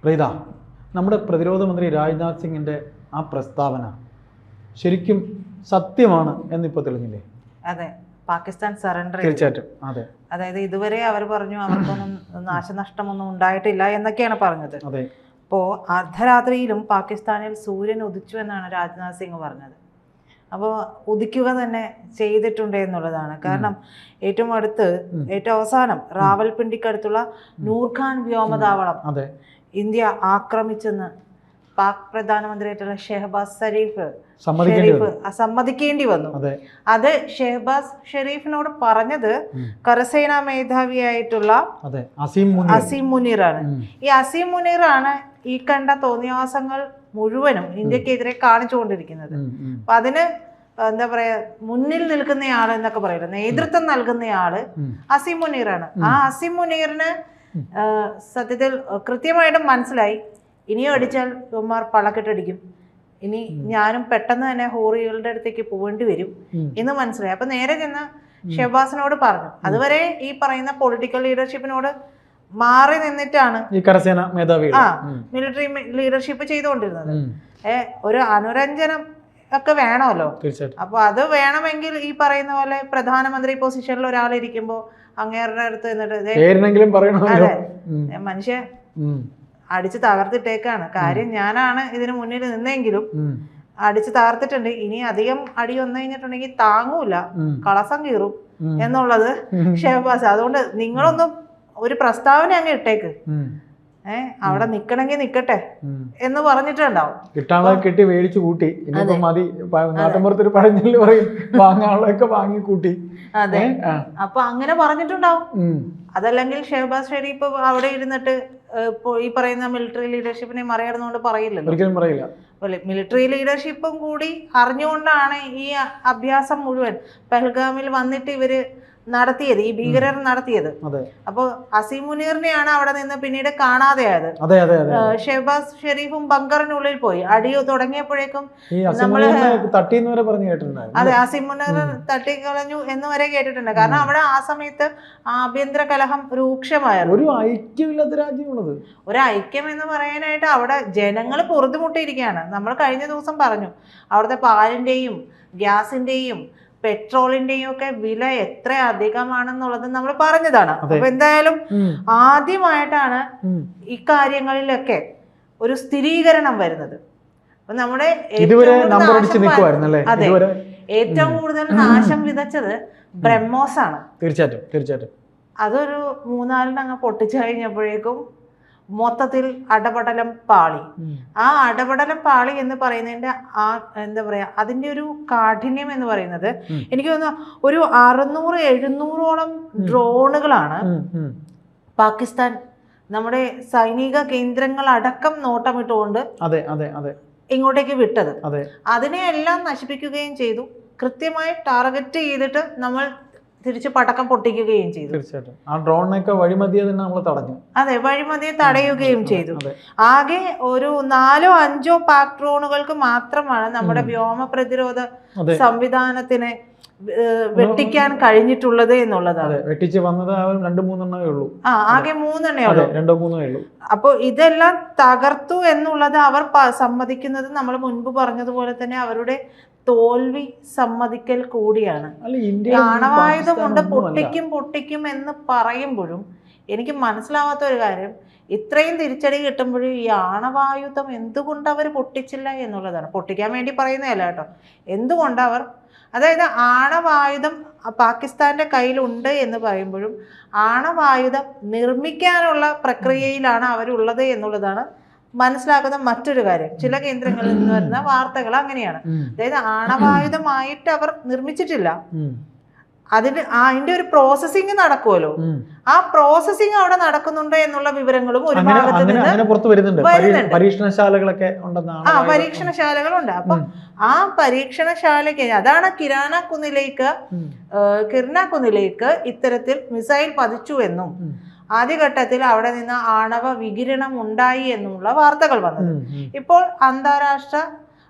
പ്രീത, നമ്മുടെ പ്രതിരോധ മന്ത്രി രാജ്നാഥ് സിംഗിന്റെ ആ പ്രസ്താവന ശരിക്കും സത്യമാണ് എന്നിപ്പോൾ തെളിഞ്ഞില്ലേ? അതെ, പാകിസ്ഥാൻ സറണ്ടർ. തീർച്ചയായിട്ടും. അതെ, അതായത് ഇതുവരെ അവർ പറഞ്ഞു അവർക്കൊന്നും നാശനഷ്ടമൊന്നും ഉണ്ടായിട്ടില്ല എന്നൊക്കെയാണ് പറഞ്ഞത്. അതെ. അപ്പോൾ അർദ്ധരാത്രിയിലും പാകിസ്ഥാനിൽ സൂര്യൻ ഉദിച്ചു എന്നാണ് രാജ്നാഥ് സിംഗ് പറഞ്ഞത്. അപ്പോൾ ഉദിക്കുക തന്നെ ചെയ്തിട്ടുണ്ട് എന്നുള്ളതാണ്. കാരണം ഏറ്റവും അവസാനം റാവൽപിണ്ടിക്കടുത്തുള്ള നൂർഖാൻ വ്യോമതാവളം ഇന്ത്യ ആക്രമിച്ചെന്ന് പാക് പ്രധാനമന്ത്രിയായിട്ടുള്ള ഷെഹബാസ് ഷെരീഫ് സമ്മതിക്കേണ്ടി വന്നു. അത് ഷെഹബാസ് ഷെരീഫിനോട് പറഞ്ഞത് കരസേനാ മേധാവിയായിട്ടുള്ള അസീം മുനീറാണ്. ഈ അസീം മുനീറാണ് ഈ കണ്ട തോന്നിയാസങ്ങൾ മുഴുവനും ഇന്ത്യക്കെതിരെ കാണിച്ചുകൊണ്ടിരിക്കുന്നത്. അപ്പൊ അതിന് എന്താ പറയാ, മുന്നിൽ നിൽക്കുന്നയാള് എന്നൊക്കെ പറയുന്നത്, നേതൃത്വം നൽകുന്നയാള് അസീം മുനീറാണ്. ആ അസീം മുനീറിന് സത്യത്തിൽ കൃത്യമായിട്ടും മനസ്സിലായി, ഇനിയും അടിച്ചാൽ ഇവന്മാർ പള്ളക്കെട്ടടിക്കും, ഇനി ഞാനും പെട്ടെന്ന് തന്നെ ഹോറികളുടെ അടുത്തേക്ക് പോകേണ്ടി വരും എന്ന് മനസ്സിലായി. അപ്പൊ നേരെ ചെന്ന് ഷെഹബാസിനോട് പറഞ്ഞു. അതുവരെ ഈ പറയുന്ന പൊളിറ്റിക്കൽ ലീഡർഷിപ്പിനോട് മാറി നിന്നിട്ടാണ് ഈ കരസേന മേധാവി മിലിറ്ററി ലീഡർഷിപ്പ് ചെയ്തുകൊണ്ടിരുന്നത്. ഒരു അനുരഞ്ജനം ഒക്കെ വേണമല്ലോ. അപ്പൊ അത് വേണമെങ്കിൽ ഈ പറയുന്ന പോലെ പ്രധാനമന്ത്രി പൊസിഷനിൽ ഒരാളിരിക്കുമ്പോ അങ്ങേരുടെ അടുത്ത് എന്നിട്ട് അതെ, മനുഷ്യ അടിച്ച് തകർത്തിട്ടേക്കാണ്, കാര്യം ഞാനാണ് ഇതിന് മുന്നിൽ നിന്നെങ്കിലും അടിച്ച് തകർത്തിട്ടുണ്ട്, ഇനി അധികം അടി വന്നു കഴിഞ്ഞിട്ടുണ്ടെങ്കിൽ താങ്ങൂല, കളസം കീറും എന്നുള്ളത് ഷെഹബാസ്. അതുകൊണ്ട് നിങ്ങളൊന്നും ഒരു പ്രസ്താവന അങ്ങ് ഇട്ടേക്ക്, അവിടെ നിക്കണമെങ്കിൽ നിക്കട്ടെ എന്ന് പറഞ്ഞിട്ടുണ്ടാവും. കിട്ടാനുള്ളത് കിട്ടി മേടിച്ചു കൂട്ടി, മതി, നാട്ടിൻപുറത്തൊരു പഴഞ്ഞില് പറയും വാങ്ങാനുള്ളതൊക്കെ വാങ്ങി കൂട്ടി. അതെ, അപ്പൊ അങ്ങനെ പറഞ്ഞിട്ടുണ്ടാവും. അതല്ലെങ്കിൽ ഷെഹബാസ് ഷെരീഫ് അവിടെ ഇരുന്നിട്ട് ഈ പറയുന്ന മിലിറ്ററി ലീഡർഷിപ്പിനെ മറികടന്നുകൊണ്ട് പറയില്ലല്ലോ, ഒരിക്കലും പറയില്ല. മിലിറ്ററി ലീഡർഷിപ്പും കൂടി അറിഞ്ഞുകൊണ്ടാണ് ഈ അഭ്യാസം മുഴുവൻ പെഹൽഗാമിൽ വന്നിട്ട് ഇവര് നടത്തിയത്, ഈ ഭീകരർ നടത്തിയത്. അപ്പൊ അസീം മുനീറിനെയാണ് അവിടെ നിന്ന് പിന്നീട് കാണാതെയായത്. ഷെഹബാസ് ഷെരീഫും ബങ്കറിനുള്ളിൽ പോയി. അടി തുടങ്ങിയപ്പോഴേക്കും നമ്മള് അതെ, അസീം മുനീർ തട്ടിക്കളഞ്ഞു എന്ന് വരെ കേട്ടിട്ടുണ്ട്. കാരണം അവിടെ ആ സമയത്ത് ആഭ്യന്തര കലഹം രൂക്ഷമായിരുന്നു. ഒരു ഐക്യം എന്ന് പറയാനായിട്ട് അവിടെ ജനങ്ങൾ പൊറുതുമുട്ടിയിരിക്കുകയാണ്. നമ്മൾ കഴിഞ്ഞ ദിവസം പറഞ്ഞു, അവിടുത്തെ പാലിന്റെയും ഗ്യാസിന്റെയും പെട്രോളിന്റെയും ഒക്കെ വില എത്ര അധികമാണെന്നുള്ളത് നമ്മൾ പറഞ്ഞതാണ്. അപ്പൊ എന്തായാലും ആദ്യമായിട്ടാണ് ഇക്കാര്യങ്ങളിലൊക്കെ ഒരു സ്ഥിരീകരണം വരുന്നത്. അപ്പൊ നമ്മുടെ അതെ, ഏറ്റവും കൂടുതൽ നാശം വിതച്ചത് ബ്രഹ്മോസ് ആണ്. തീർച്ചയായിട്ടും അതൊരു 3-4 അങ്ങ് പൊട്ടിച്ചു കഴിഞ്ഞപ്പോഴേക്കും മൊത്തത്തിൽ അടപടലം പാളി. ആ അടപടലം പാളി എന്ന് പറയുന്നതിന്റെ ആ എന്താ പറയാ, അതിന്റെ ഒരു കാഠിന്യം എന്ന് പറയുന്നത്, എനിക്ക് തോന്നുന്നു ഒരു 600-700ഓളം ഡ്രോണുകളാണ് പാകിസ്ഥാൻ നമ്മുടെ സൈനിക കേന്ദ്രങ്ങൾ അടക്കം നോട്ടമിട്ടുകൊണ്ട് ഇങ്ങോട്ടേക്ക് വിട്ടത്. അതിനെ എല്ലാം നശിപ്പിക്കുകയും ചെയ്തു. കൃത്യമായി ടാർഗറ്റ് ചെയ്തിട്ട് നമ്മൾ തിരിച്ച് പടക്കം പൊട്ടിക്കുകയും ചെയ്തു. തീർച്ചയായിട്ടും ആ ഡ്രോണിനൊക്കെ വഴിമതിയെ തന്നെ നമ്മൾ തടഞ്ഞു. അതെ, വഴിമതിയെ തടയുകയും ചെയ്തു. ആകെ ഒരു 4-5 പാക് ഡ്രോണുകൾക്ക് മാത്രമാണ് നമ്മുടെ വ്യോമ പ്രതിരോധ സംവിധാനത്തിനെ വെട്ടിക്കാൻ കഴിഞ്ഞിട്ടുള്ളത് എന്നുള്ളതാണ്. വെട്ടിച്ച് വന്നത് 2-3 ഉള്ളൂ. ആകെ 3 ഉള്ളൂ. 2-3 ഉള്ളൂ. അപ്പോൾ ഇതെല്ലാം തകർത്തു എന്നുള്ളത് അവർ സമ്മതിക്കുന്നത് നമ്മൾ മുൻപ് പറഞ്ഞതുപോലെ തന്നെ അവരുടെ തോൽവി സമ്മതിക്കൽ കൂടിയാണ്. ആണവായുധം കൊണ്ട് പൊട്ടിക്കും എന്ന് പറയുമ്പോഴും എനിക്ക് മനസ്സിലാവാത്ത ഒരു കാര്യം, ഇത്രയും തിരിച്ചടി കിട്ടുമ്പോഴും ഈ ആണവായുധം എന്തുകൊണ്ട് അവർ പൊട്ടിച്ചില്ല എന്നുള്ളതാണ്. പൊട്ടിക്കാൻ വേണ്ടി പറയുന്നതല്ല കേട്ടോ, എന്തുകൊണ്ട് അവർ, അതായത് ആണവായുധം പാകിസ്ഥാന്റെ കയ്യിലുണ്ട് എന്ന് പറയുമ്പോഴും ആണവായുധം നിർമ്മിക്കാനുള്ള പ്രക്രിയയിലാണ് അവരുള്ളത് എന്നുള്ളതാണ് മനസ്സിലാക്കുന്ന മറ്റൊരു കാര്യം. ചില കേന്ദ്രങ്ങളിൽ നിന്ന് വരുന്ന വാർത്തകൾ അങ്ങനെയാണ്. അതായത് ആണവായുധമായിട്ട് അവർ നിർമ്മിച്ചിട്ടില്ല, അതിന്റെ ഒരു പ്രോസസ്സിംഗ് നടക്കുമല്ലോ, ആ പ്രോസസ്സിംഗ് അവിടെ നടക്കുന്നുണ്ട് എന്നുള്ള വിവരങ്ങളും ഒരു ഭാഗത്ത് നിന്ന് വരുന്നുണ്ട്. പരീക്ഷണശാലകളുണ്ട്. അപ്പൊ ആ പരീക്ഷണശാലയ്ക്ക്, അതാണ് കിർന കുന്നിലേക്ക് ഇത്തരത്തിൽ മിസൈൽ പതിച്ചു എന്നും ആദ്യഘട്ടത്തിൽ അവിടെ നിന്ന് ആണവ വികിരണം ഉണ്ടായി എന്നുള്ള വാർത്തകൾ വന്നത്. ഇപ്പോൾ അന്താരാഷ്ട്ര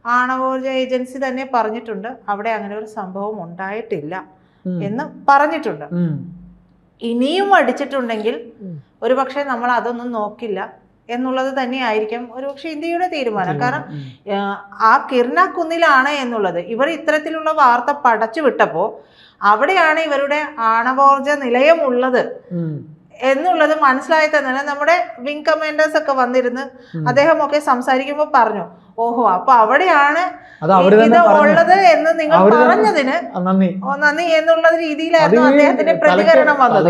ആണവോർജ ഏജൻസി തന്നെ പറഞ്ഞിട്ടുണ്ട് അവിടെ അങ്ങനെ ഒരു സംഭവം ഉണ്ടായിട്ടില്ല എന്ന് പറഞ്ഞിട്ടുണ്ട്. ഇനിയും അടിച്ചിട്ടുണ്ടെങ്കിൽ ഒരുപക്ഷെ നമ്മൾ അതൊന്നും നോക്കില്ല, എന്നുള്ളത് തന്നെയായിരിക്കും ഒരുപക്ഷെ ഇന്ത്യയുടെ തീരുമാനം. കാരണം ആ കിർന കുന്നിലാണ് എന്നുള്ളത് ഇവർ ഇത്തരത്തിലുള്ള വാർത്ത പടച്ചു വിട്ടപ്പോൾ അവിടെയാണ് ഇവരുടെ ആണവോർജ നിലയം ഉള്ളത് എന്നുള്ളത് മനസ്സിലായി തന്നെ നമ്മുടെ വിങ് കമാൻഡേഴ്സ് ഒക്കെ വന്നിരുന്ന് അദ്ദേഹമൊക്കെ സംസാരിക്കുമ്പോൾ പറഞ്ഞു, ഓഹോ അപ്പൊ അവിടെയാണ് ഇത് ഉള്ളത് എന്ന് നിങ്ങൾ പറഞ്ഞതിന് നന്ദി എന്നുള്ള രീതിയിലായിരുന്നു അദ്ദേഹത്തിന്റെ പ്രതികരണം വന്നത്.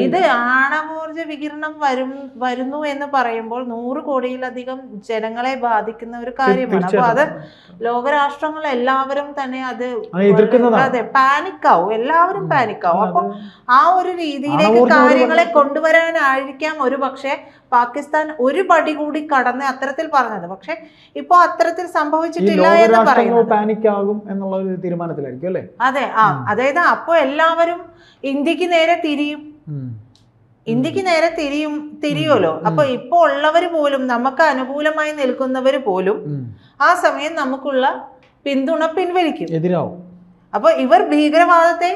ഇത് ആണവോർജ വികിരണം വരുന്നു എന്ന് പറയുമ്പോൾ 100 കോടിയിലധികം ജനങ്ങളെ ബാധിക്കുന്ന ഒരു കാര്യമാണ്. അപ്പൊ അത് ലോകരാഷ്ട്രങ്ങൾ എല്ലാവരും തന്നെ അത് അതെ പാനിക്കാവും, എല്ലാവരും പാനിക്കാവും. അപ്പൊ ആ ഒരു രീതിയിലേക്ക് കാര്യങ്ങളെ കൊണ്ടുവരാനായിരിക്കാം ഒരു പക്ഷെ പാകിസ്ഥാൻ ഒരു പടി കൂടി കടന്ന് അത്തരത്തിൽ പറഞ്ഞത്. പക്ഷെ ഇപ്പൊ അത്തരത്തിൽ സംഭവിച്ചിട്ടില്ല എന്ന് പറയുന്നത് തീരുമാനത്തിലായിരിക്കും അല്ലേ? അതെ, അതായത് അപ്പൊ എല്ലാവരും ഇന്ത്യക്ക് നേരെ തിരിയുമല്ലോ. അപ്പൊ ഇപ്പൊ ഉള്ളവര് പോലും നമുക്ക് അനുകൂലമായി നിൽക്കുന്നവര് പോലും ആ സമയം നമുക്കുള്ള പിന്തുണ പിൻവലിക്കും, എതിരാവും. അപ്പൊ ഇവർ ഭീകരവാദത്തെ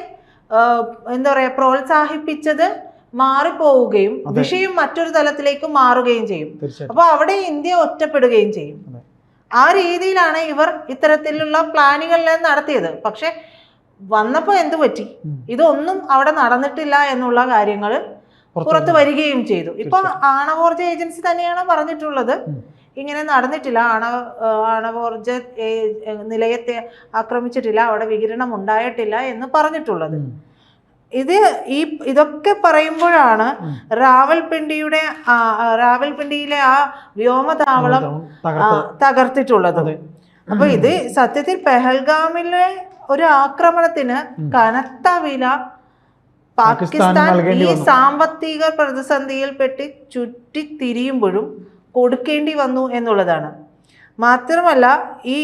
എന്താ പറയാ പ്രോത്സാഹിപ്പിച്ചത് മാറിപ്പോവുകയും വിഷയം മറ്റൊരു തലത്തിലേക്ക് മാറുകയും ചെയ്യും. അപ്പൊ അവിടെ ഇന്ത്യ ഒറ്റപ്പെടുകയും ചെയ്യും. ആ രീതിയിലാണ് ഇവർ ഇത്തരത്തിലുള്ള പ്ലാനുകളെല്ലാം നടത്തിയത്. പക്ഷെ വന്നപ്പോ എന്തു പറ്റി? ഇതൊന്നും അവിടെ നടന്നിട്ടില്ല എന്നുള്ള കാര്യങ്ങൾ പുറത്തു വരികയും ചെയ്തു. ഇപ്പൊ ആണവോർജ ഏജൻസി തന്നെയാണ് പറഞ്ഞിട്ടുള്ളത് ഇങ്ങനെ നടന്നിട്ടില്ല, ആണവോർജ നിലയത്തെ ആക്രമിച്ചിട്ടില്ല, അവിടെ വികിരണം ഉണ്ടായിട്ടില്ല എന്ന് പറഞ്ഞിട്ടുള്ളത്. ഇതൊക്കെ പറയുമ്പോഴാണ് റാവൽപിണ്ടിയിലെ ആ വ്യോമതാവളം തകർത്തിട്ടുള്ളത്. അപ്പൊ ഇത് സത്യത്തിൽ പെഹൽഗാമിലെ ഒരു ആക്രമണത്തിന് കനത്ത വില പാകിസ്ഥാൻ ഈ സാമ്പത്തിക പ്രതിസന്ധിയിൽ പെട്ട് ചുറ്റിത്തിരിയുമ്പോഴും കൊടുക്കേണ്ടി വന്നു എന്നുള്ളതാണ്. മാത്രമല്ല ഈ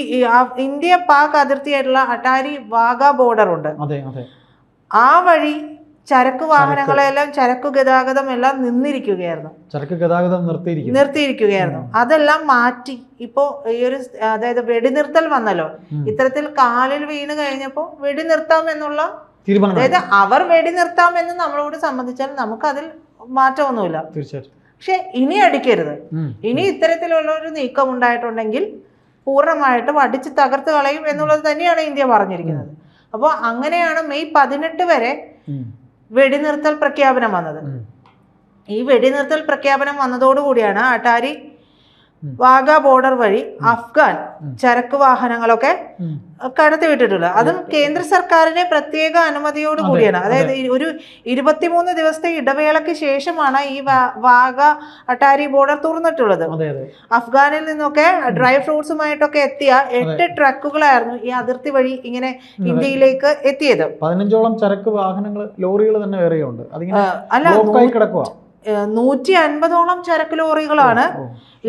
ഇന്ത്യ പാക് അതിർത്തിയായിട്ടുള്ള അട്ടാരി വാഗ ബോർഡർ ഉണ്ട്. ആ വഴി ചരക്ക് വാഹനങ്ങളെല്ലാം ചരക്ക് ഗതാഗതം എല്ലാം നിന്നിരിക്കുകയായിരുന്നു, ചരക്ക് ഗതാഗതം നിർത്തിയിരിക്കുകയായിരുന്നു. അതെല്ലാം മാറ്റി ഇപ്പോ ഈ ഒരു അതായത് വെടിനിർത്തൽ വന്നല്ലോ. ഇത്തരത്തിൽ കാലിൽ വീണ് കഴിഞ്ഞപ്പോ വെടിനിർത്താം എന്നുള്ള അതായത് അവർ വെടിനിർത്താം എന്ന് നമ്മളോട് സംബന്ധിച്ചാൽ നമുക്ക് അതിൽ മാറ്റമൊന്നുമില്ല. പക്ഷെ ഇനി അടിക്കരുത്, ഇനി ഇത്തരത്തിലുള്ള ഒരു നീക്കം ഉണ്ടായിട്ടുണ്ടെങ്കിൽ പൂർണ്ണമായിട്ടും അടിച്ച് തകർത്ത് കളയും എന്നുള്ളത് തന്നെയാണ് ഇന്ത്യ പറഞ്ഞിരിക്കുന്നത്. അപ്പോൾ അങ്ങനെയാണ് മെയ് 18 വരെ വെടിനിർത്തൽ പ്രഖ്യാപനം വന്നത്. ഈ വെടിനിർത്തൽ പ്രഖ്യാപനം വന്നതോടുകൂടിയാണ് അട്ടാരി വാഗ ബോർഡർ വഴി അഫ്ഗാൻ ചരക്ക് വാഹനങ്ങളൊക്കെ കടത്തിവിട്ടിട്ടുള്ളത്. അതും കേന്ദ്ര സർക്കാരിന്റെ പ്രത്യേക അനുമതിയോട് കൂടിയാണ്. അതായത് ഒരു 23 ദിവസത്തെ ഇടവേളയ്ക്ക് ശേഷമാണ് ഈ വാഗ അട്ടാരി ബോർഡർ തുറന്നിട്ടുള്ളത്. അഫ്ഗാനിൽ നിന്നൊക്കെ ഡ്രൈ ഫ്രൂട്ട്സുമായിട്ടൊക്കെ എത്തിയ 8 ട്രക്കുകളായിരുന്നു ഈ അതിർത്തി വഴി ഇങ്ങനെ ഇന്ത്യയിലേക്ക് എത്തിയത്. 15ഓളം ചരക്ക് വാഹനങ്ങൾ, ലോറികൾ തന്നെ വേറെയുണ്ട്. അല്ല, 150ഓളം ചരക്ക് ലോറികളാണ്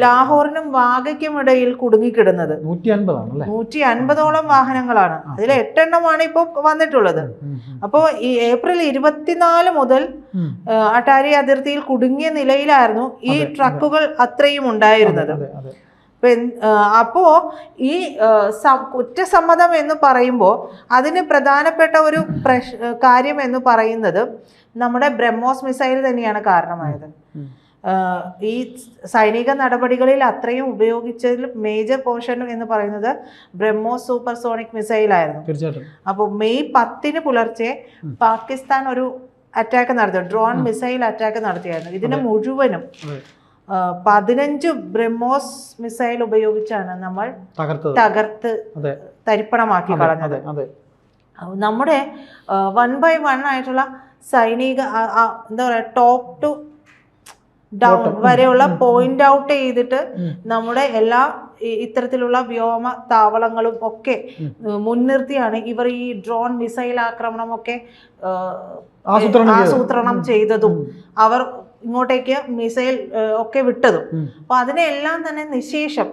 ലാഹോറിനും വാഗയ്ക്കും ഇടയിൽ കുടുങ്ങിക്കിടുന്നത്. 150ഓളം വാഹനങ്ങളാണ്, അതിൽ 8 എണ്ണമാണ് ഇപ്പോൾ വന്നിട്ടുള്ളത്. അപ്പോൾ ഈ ഏപ്രിൽ 24 മുതൽ അട്ടാരി അതിർത്തിയിൽ കുടുങ്ങിയ നിലയിലായിരുന്നു ഈ ട്രക്കുകൾ അത്രയും ഉണ്ടായിരുന്നത്. അപ്പോ ഈ കുറ്റസമ്മതം എന്ന് പറയുമ്പോൾ അതിന് പ്രധാനപ്പെട്ട ഒരു കാര്യം എന്ന് പറയുന്നത് നമ്മുടെ ബ്രഹ്മോസ് മിസൈൽ തന്നെയാണ് കാരണമായത്. ഈ സൈനിക നടപടികളിൽ അത്രയും ഉപയോഗിച്ചതിൽ മേജർ പോർഷൻ എന്ന് പറയുന്നത് ബ്രഹ്മോസ് സൂപ്പർസോണിക് മിസൈൽ ആയിരുന്നു. അപ്പോൾ മെയ് 10 പുലർച്ചെ പാകിസ്ഥാൻ ഒരു അറ്റാക്ക് നടത്തി, ഡ്രോൺ മിസൈൽ അറ്റാക്ക് നടത്തിയായിരുന്നു. ഇതിന് മുഴുവനും 15 ബ്രഹ്മോസ് മിസൈൽ ഉപയോഗിച്ചാണ് നമ്മൾ തകർത്ത് തരിപ്പണമാക്കി കളഞ്ഞത്. നമ്മുടെ 1 by 1 ആയിട്ടുള്ള സൈനിക എന്താ പറയാ ടോപ്പ് ടു ഡൗൺ വരെയുള്ള പോയിന്റ് ഔട്ട് ചെയ്തിട്ട് നമ്മുടെ എല്ലാ ഇത്തരത്തിലുള്ള വ്യോമ താവളങ്ങളും ഒക്കെ മുൻനിർത്തിയാണ് ഇവർ ഈ ഡ്രോൺ മിസൈൽ ആക്രമണം ഒക്കെ ആസൂത്രണം ചെയ്തതും അവർ ഇങ്ങോട്ടേക്ക് മിസൈൽ ഒക്കെ വിട്ടതും. അപ്പൊ അതിനെല്ലാം തന്നെ നിശേഷം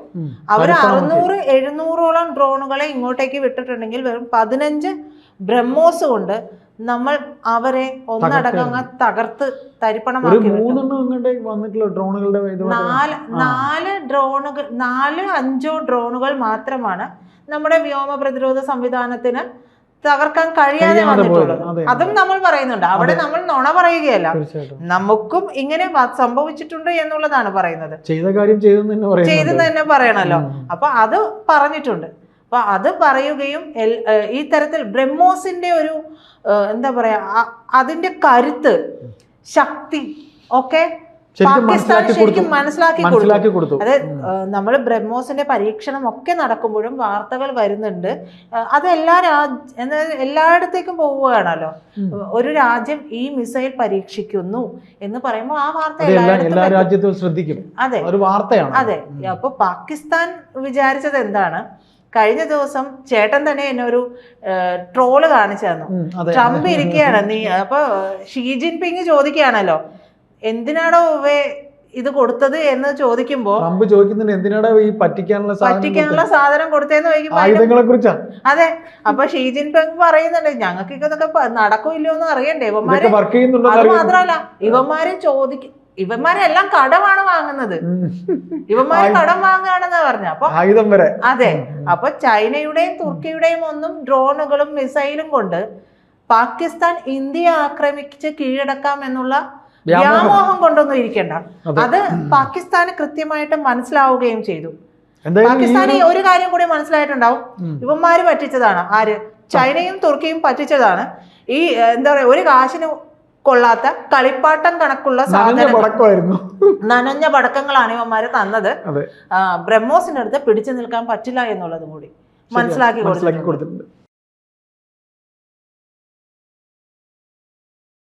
അവർ 600-700ഓളം ഡ്രോണുകളെ ഇങ്ങോട്ടേക്ക് വിട്ടിട്ടുണ്ടെങ്കിൽ വെറും 15 ബ്രഹ്മോസ് കൊണ്ട് നമ്മൾ അവരെ ഒന്നടക്കം തകർത്ത് തരിപ്പണമാക്കി. 4-5 ഡ്രോണുകൾ മാത്രമാണ് നമ്മുടെ വ്യോമ പ്രതിരോധ സംവിധാനത്തിന് തകർക്കാൻ കഴിയാതെ വന്നിട്ടുള്ളത്. അതെ. അതും നമ്മൾ പറയുന്നുണ്ട്. അവിടെ നമ്മൾ നുണ പറയുകയല്ല, തീർച്ചയായിട്ടും നമുക്കും ഇങ്ങനെ സംഭവിച്ചിട്ടുണ്ട് എന്നുള്ളതാണ് പറയുന്നത്. ചെയ്ത കാര്യം ചെയ്തെന്ന് തന്നെ പറയണല്ലോ. അപ്പൊ അത് പറഞ്ഞിട്ടുണ്ട്. അപ്പൊ അത് പറയുകയും ഈ തരത്തിൽ ബ്രഹ്മോസിന്റെ ഒരു എന്താ പറയാ അതിന്റെ കരുത്ത്, ശക്തി ഒക്കെ പാകിസ്ഥാൻ ശരിക്കും മനസ്സിലാക്കി കൊടുത്തു. അത് നമ്മൾ ബ്രഹ്മോസിന്റെ പരീക്ഷണം ഒക്കെ നടക്കുമ്പോഴും വാർത്തകൾ വരുന്നുണ്ട്. അത് എല്ലായിടത്തേക്കും പോവുകയാണല്ലോ. ഒരു രാജ്യം ഈ മിസൈൽ പരീക്ഷിക്കുന്നു എന്ന് പറയുമ്പോൾ ആ വാർത്ത എല്ലാ രാജ്യത്തും ശ്രദ്ധിക്കും. അതെ, ഒരു വാർത്തയാണ്. അതെ. അപ്പൊ പാകിസ്ഥാൻ വിചാരിച്ചത് എന്താണ്? കഴിഞ്ഞ ദിവസം ചേട്ടൻ തന്നെ എന്നെ ഒരു ട്രോള് കാണിച്ചു തന്നു. ട്രംപ് ഇരിക്കുകയാണ്, നീ അപ്പൊ ഷീ ജിൻപിങ് ചോദിക്കുകയാണല്ലോ, എന്തിനാണോ ഇത് കൊടുത്തത് എന്ന് ചോദിക്കുമ്പോ ട്രംപ് ചോദിക്കുന്നുണ്ട്, എന്തിനാണോ ഈ പറ്റിക്കാനുള്ള സാധനം കൊടുത്തതെന്ന് ചോദിക്കുമ്പോൾ. അതെ. അപ്പൊ ഷീ ജിൻപിങ് പറയുന്നുണ്ട്, ഞങ്ങൾക്ക് ഇതൊക്കെ നടക്കില്ലോ എന്ന് അറിയണ്ടേ. ഇവന്മാര് അത് മാത്രമല്ല, ഇവന്മാരെല്ലാം കടമാണ് വാങ്ങുന്നത്. ഇവന്മാര് കടം വാങ്ങുകയാണെന്ന് പറഞ്ഞ. അപ്പൊ അതെ. അപ്പൊ ചൈനയുടെയും തുർക്കിയുടെയും ഒന്നും ഡ്രോണുകളും മിസൈലും കൊണ്ട് പാകിസ്ഥാൻ ഇന്ത്യയെ ആക്രമിച്ച് കീഴടക്കാം എന്നുള്ള വ്യാമോഹം കൊണ്ടൊന്നും ഇരിക്കണ്ട. അത് പാകിസ്ഥാന് കൃത്യമായിട്ട് മനസ്സിലാവുകയും ചെയ്തു. പാകിസ്ഥാന് ഒരു കാര്യം കൂടി മനസ്സിലായിട്ടുണ്ടാവും, ഇവന്മാര് പറ്റിച്ചതാണ്. ആര്? ചൈനയും തുർക്കിയും പറ്റിച്ചതാണ്. ഈ എന്താ പറയാ, ഒരു കാശിന് കൊള്ളാത്ത കളിപ്പാട്ടം കണക്കുള്ള നനഞ്ഞ പടക്കങ്ങളാണ് ഇവന്മാര് തന്നത്. ബ്രഹ്മോസിന്റെ അടുത്ത് പിടിച്ചു നിൽക്കാൻ പറ്റില്ല എന്നുള്ളതും കൂടി മനസ്സിലാക്കി കൊടുത്തിട്ടുണ്ട്.